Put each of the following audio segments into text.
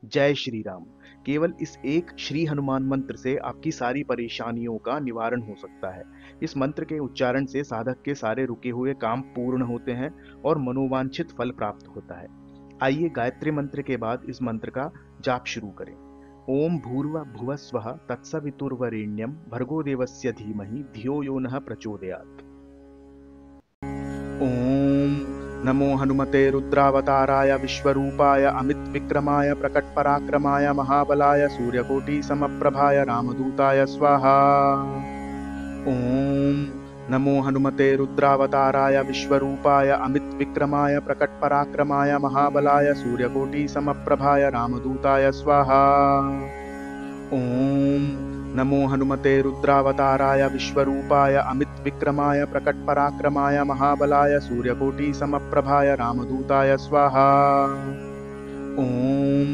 जय श्री राम। केवल इस एक श्री हनुमान मंत्र से आपकी सारी परेशानियों का निवारण हो सकता है। इस मंत्र के उच्चारण से साधक के सारे रुके हुए काम पूर्ण होते हैं और मनोवांछित फल प्राप्त होता है। आइए गायत्री मंत्र के बाद इस मंत्र का जाप शुरू करें। ओम भूर्व भुवः स्वः तत्सवितुर्वरेण्यं भर्गो देवस्य धीमहि धियो यो नः प्रचोदयात्। ओम नमो हनुमते रुद्रावताराय विश्वरूपाय अमित विक्रमाय प्रकट पराक्रमाय महाबलाय सूर्यकोटि समप्रभाय रामदूताय स्वाहा। ओम नमो हनुमते रुद्रावताराय विश्वरूपाय अमित विक्रमाय प्रकट पराक्रमाय महाबलाय सूर्यकोटि समप्रभाय रामदूताय स्वाहा। ओम नमो हनुमते रुद्रावताराय विश्वरूपाय अमित विक्रमाय प्रकट पराक्रमाय महाबलाय सूर्यकोटि समप्रभाय रामदूताय स्वाहा। ओम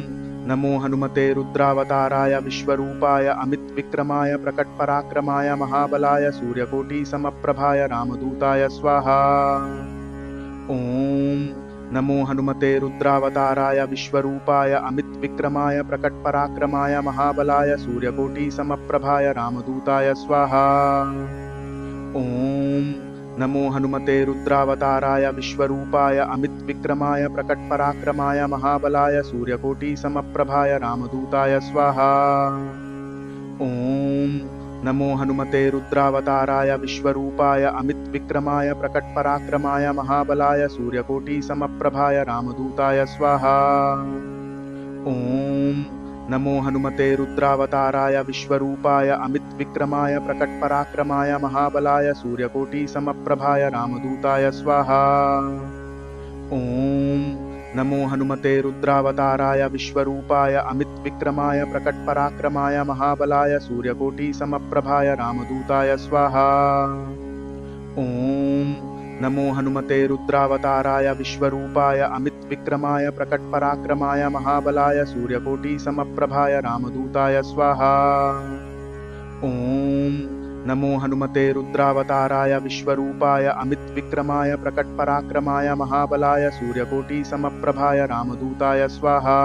नमो हनुमते रुद्रावताराय विश्वरूपाय अमित विक्रमाय प्रकट पराक्रमाय महाबलाय सूर्यकोटि समप्रभाय रामदूताय स्वाहा। ओम नमो हनुमते रुद्रावताराय विश्वरूपाय अमित विक्रमाय प्रकट पराक्रमाय महाबलाय सूर्यकोटि समप्रभाय रामदूताय स्वाहा। ओम नमो हनुमते रुद्रावताराय विश्वरूपाय अमित विक्रमाय प्रकट पराक्रमाय महाबलाय सूर्यकोटि समप्रभाय रामदूताय स्वाहा। ओम नमो हनुमते रुद्रावताराय विश्वरूपाय अमित विक्रमाय प्रकट पराक्रमाय महाबलाय सूर्यकोटि समप्रभाय रामदूताय स्वाहा। ओम नमो हनुमते रुद्रावताराय विश्वरूपाय अमित विक्रमाय प्रकट पराक्रमाय महाबलाय सूर्यकोटि समप्रभाय रामदूताय स्वाहा। ओम नमो हनुमते रुद्रावताराय विश्वरूपाय अमित विक्रमाय प्रकट पराक्रमाय महाबलाय सूर्यकोटि समप्रभाय रामदूताय स्वाहा। ओम नमो हनुमते रुद्रावताराय विश्वरूपाय अमित विक्रमाय प्रकट पराक्रमाय महाबलाय सूर्यकोटि समप्रभाय रामदूताय स्वाहा। ओम नमो हनुमते रुद्रावताराय विश्वरूपाय अमित विक्रमाय प्रकट पराक्रमाय महाबलाय सूर्यकोटि समप्रभाय रामदूताय स्वाहा।